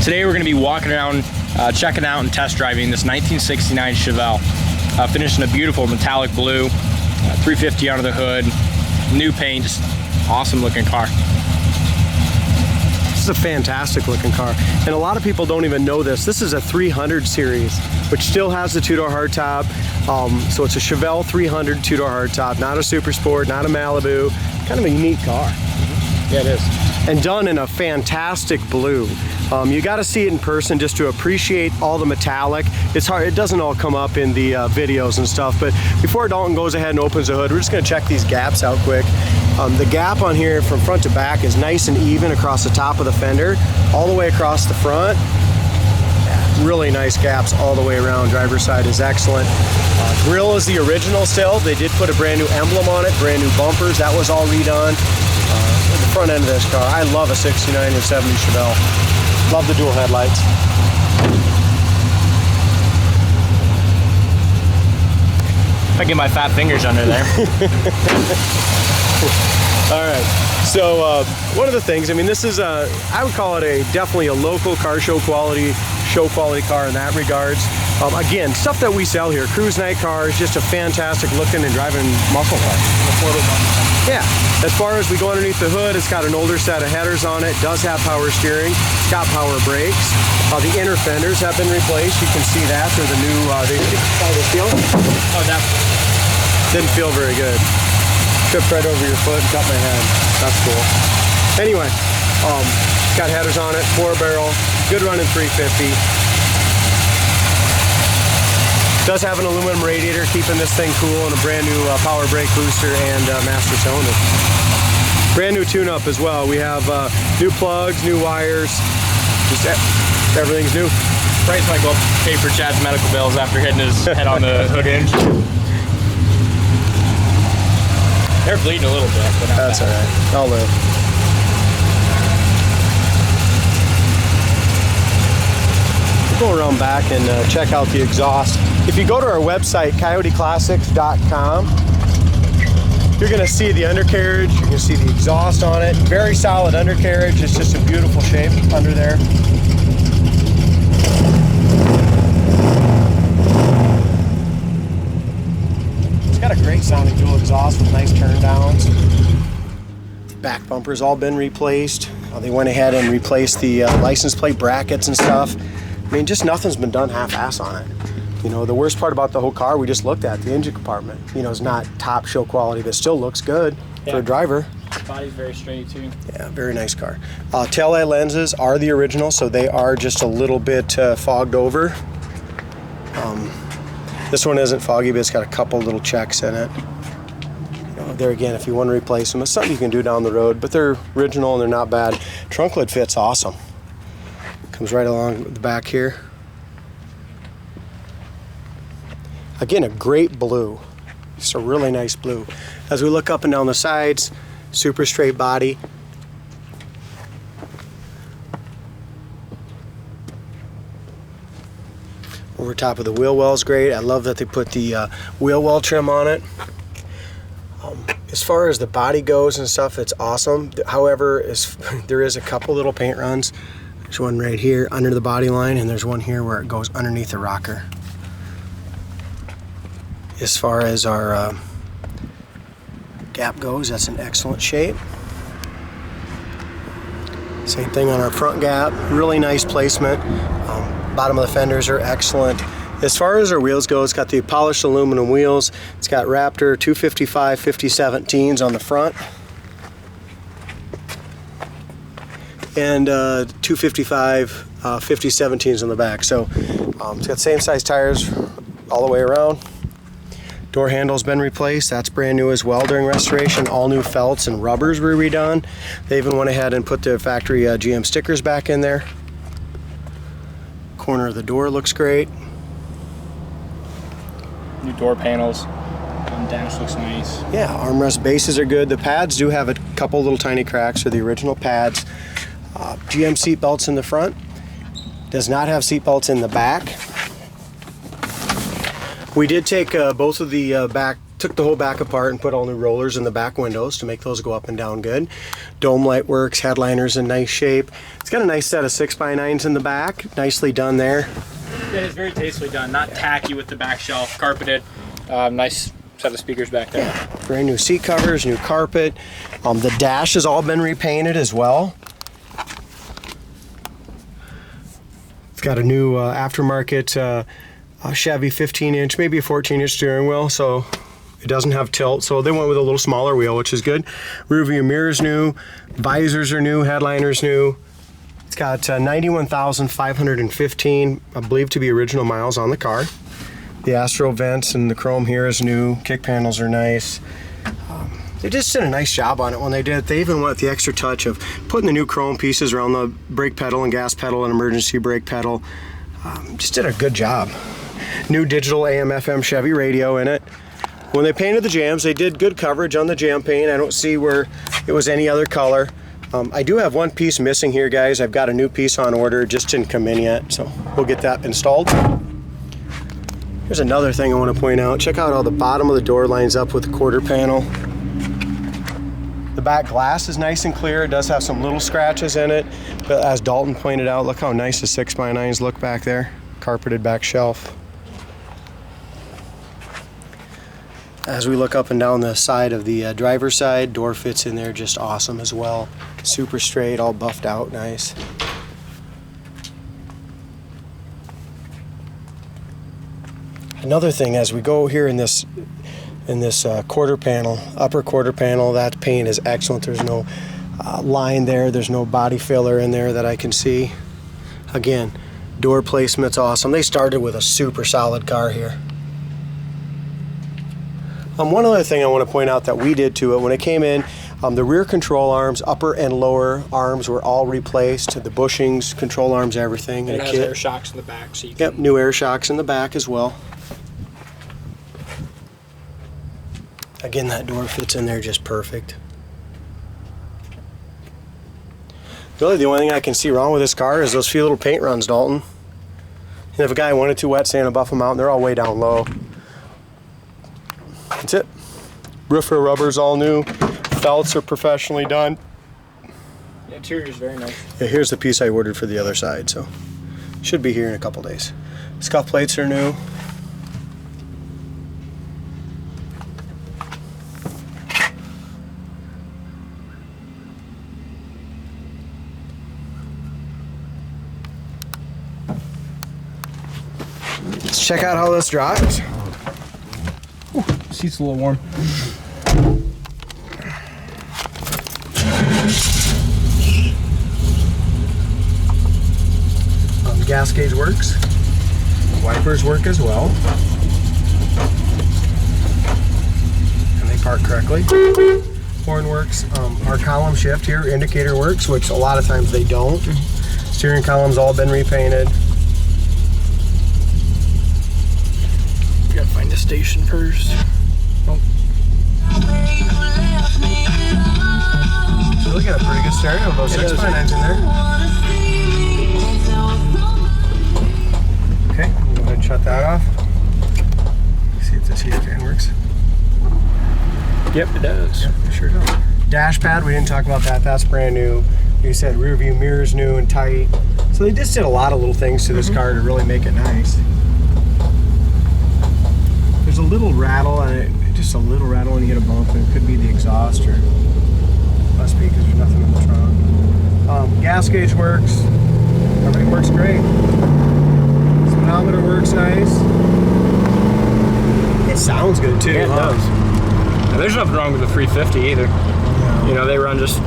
Today we're going to be walking around, checking out and test driving this 1969 Chevelle. Finished in a beautiful metallic blue, 350 under the hood, new paint, just awesome looking car. This is a fantastic looking car, and a lot of people don't even know this. This is a 300 series, which still has the two-door hardtop. So it's a Chevelle 300 two-door hardtop, not a Super Sport, not a Malibu. Kind of a unique car. Yeah, it is. And done in a fantastic blue. You got to see it in person just to appreciate all the metallic. It's hard, it doesn't all come up in the videos and stuff, but before Dalton goes ahead and opens the hood, we're just going to check these gaps out quick. The gap on here from front to back is nice and even across the top of the fender, all the way across the front. Yeah, really nice gaps all the way around. Driver's side is excellent. Grille is the original still. They did put a brand new emblem on it, brand new bumpers. That was all redone. The front end of this car, I love a 69 and 70 Chevelle. Love the dual headlights. I get my fat fingers under there. All right, so one of the things, I mean, this is I would call it definitely a local car show quality car in that regards. Again, stuff that we sell here, cruise night cars, just a fantastic looking and driving muscle car. Yeah, as far as we go underneath the hood, it's got an older set of headers on it, does have power steering, it's got power brakes. The inner fenders have been replaced, you can see that. They're the new, they feel? Oh, definitely. Didn't feel very good. Tripped right over your foot and cut my head. That's cool. Anyway, got headers on it, 4-barrel, good running 350. Does have an aluminum radiator keeping this thing cool, and a brand new power brake booster and master cylinder. Brand new tune-up as well. We have new plugs, new wires, just everything's new. Price might go up to pay for Chad's medical bills after hitting his head on the hood hinge. They're bleeding a little bit, but not that's bad. All right. I'll live. We'll go around back and check out the exhaust. If you go to our website, coyoteclassics.com, you're going to see the undercarriage, you're going to see the exhaust on it. Very solid undercarriage. It's just in beautiful shape under there. It's got a great sounding dual exhaust with nice turn downs. Back bumper's all been replaced. They went ahead and replaced the license plate brackets and stuff. I mean, just nothing's been done half-ass on it. You know, the worst part about the whole car we just looked at, the engine compartment, you know, is not top show quality, but still looks good for a driver. The body's very straight too. Yeah, very nice car. Taillight lenses are the original, so they are just a little bit fogged over. This one isn't foggy, but it's got a couple little checks in it. You know, there again, if you want to replace them, it's something you can do down the road, but they're original and they're not bad. Trunk lid fits awesome. Comes right along the back here. Again, a great blue. Just a really nice blue. As we look up and down the sides, super straight body. Over top of the wheel well is great. I love that they put the wheel well trim on it. As far as the body goes and stuff, it's awesome. However, there is a couple little paint runs. There's one right here under the body line, and there's one here where it goes underneath the rocker. As far as our gap goes, that's in excellent shape. Same thing on our front gap, really nice placement. Bottom of the fenders are excellent. As far as our wheels go, it's got the polished aluminum wheels. It's got Raptor 255 5017s on the front. And 255 5017s on the back. So it's got same size tires all the way around. Door handle's been replaced. That's brand new as well during restoration. All new felts and rubbers were redone. They even went ahead and put the factory GM stickers back in there. Corner of the door looks great. New door panels. Dash looks nice. Yeah, armrest bases are good. The pads do have a couple little tiny cracks for the original pads. GM seat belts in the front. Does not have seat belts in the back. We did take both of the back took the whole back apart and put all new rollers in the back windows to make those go up and down good. Dome light works, headliner's in nice shape. It's got a nice set of 6x9s in the back, nicely done there. Yeah, it's very tastefully done, not tacky with the back shelf, carpeted. Nice set of speakers back there. Yeah. Brand new seat covers, new carpet. The dash has all been repainted as well. It's got a new aftermarket Chevy 15-inch, maybe a 14-inch steering wheel, so it doesn't have tilt. So they went with a little smaller wheel, which is good. Rear view mirrors new, visors are new, headliner's new. It's got 91,515, I believe to be original miles on the car. The Astro vents and the chrome here is new. Kick panels are nice. They just did a nice job on it when they did it. They even went the extra touch of putting the new chrome pieces around the brake pedal and gas pedal and emergency brake pedal. Just did a good job. New digital AM/FM Chevy radio in it. When they painted the jams, they did good coverage on the jam paint. I don't see where it was any other color. I do have one piece missing here, guys. I've got a new piece on order, just didn't come in yet, so we'll get that installed. Here's another thing I want to point out. Check out how the bottom of the door lines up with the quarter panel. The back glass is nice and clear. It does have some little scratches in it, but as Dalton pointed out, look how nice the 6x9s look back there. Carpeted back shelf. As we look up and down the side of the driver's side, door fits in there just awesome as well. Super straight, all buffed out, nice. Another thing, as we go here in this quarter panel, upper quarter panel, that paint is excellent. There's no line there. There's no body filler in there that I can see. Again, door placement's awesome. They started with a super solid car here. One other thing I want to point out that we did to it, when it came in, the rear control arms, upper and lower arms were all replaced. The bushings, control arms, everything. And it has air shocks in the back. So you can... Yep, new air shocks in the back as well. Again, that door fits in there just perfect. Really, the only thing I can see wrong with this car is those few little paint runs, Dalton. And if a guy wanted to wet sand and buff them out, they're all way down low. That's it. Roof rubber's all new. Felts are professionally done. The interior is very nice. Yeah, here's the piece I ordered for the other side, so should be here in a couple days. Scuff plates are new. Let's check out how this drives. Ooh, seat's a little warm. The gas gauge works. The wipers work as well. And they park correctly. Horn works. Our column shift here, indicator works, which a lot of times they don't. Steering column's all been repainted. We gotta find the station first. Oh. So look at a pretty good stereo, those 6x9s in there. Okay, we'll go ahead and shut that off. See if this heater fan works. Yep, it does. Yep, it sure does. Dash pad, we didn't talk about that. That's brand new. Like you said, rear view mirrors new and tight. So they just did a lot of little things to this car to really make it nice. There's a little rattle, and just a little rattle when you hit a bump, and it could be the exhaust, or must be because there's nothing in the trunk. Gas gauge works. Everything works great. Speedometer works nice. It sounds good too. Yeah, it does. Now, there's nothing wrong with the 350 either. Yeah. You know, they run just...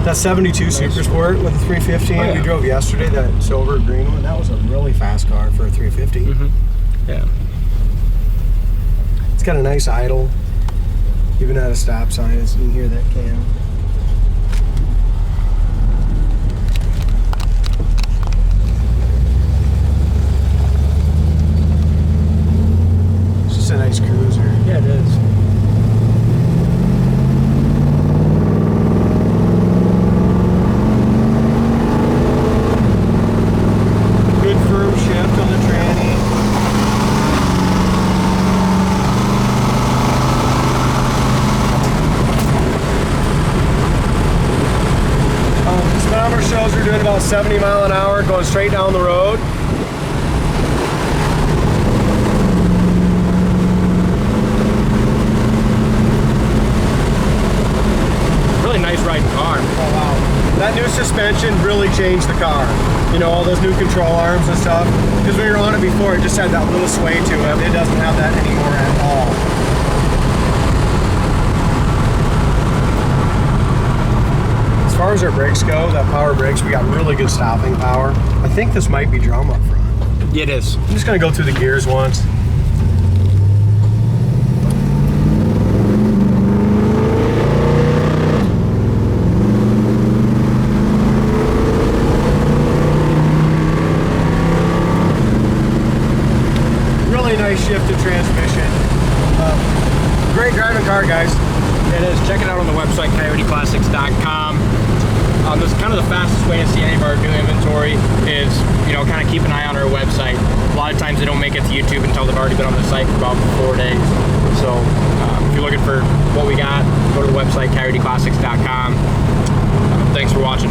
That 72 nice. Super Sport with the 350 Oh, yeah. we drove yesterday, that silver green one, that was a really fast car for a 350. Yeah. It's got a nice idle, even at a stop sign, you can hear that cam. It's just a nice cruiser. Yeah, it is. Good firm shift on the tranny. 70 mile an hour going straight down the road. Really nice riding car. Oh wow. That new suspension really changed the car. You know, all those new control arms and stuff. Because when you were on it before, it just had that little sway to it. It doesn't have that anymore at all. As far as our brakes go, that power brakes, we got really good stopping power. I think this might be drum up front. Yeah, it is. I'm just gonna go through the gears once. Really nice shifted transmission. Great driving car, guys. It is. Check it out on the website, coyoteclassics.com. This is kind of the fastest way to see any of our new inventory is, you know, kind of keep an eye on our website. A lot of times they don't make it to YouTube until they've already been on the site for about 4 days. So if you're looking for what we got, go to the website, coyoteclassics.com. Thanks for watching.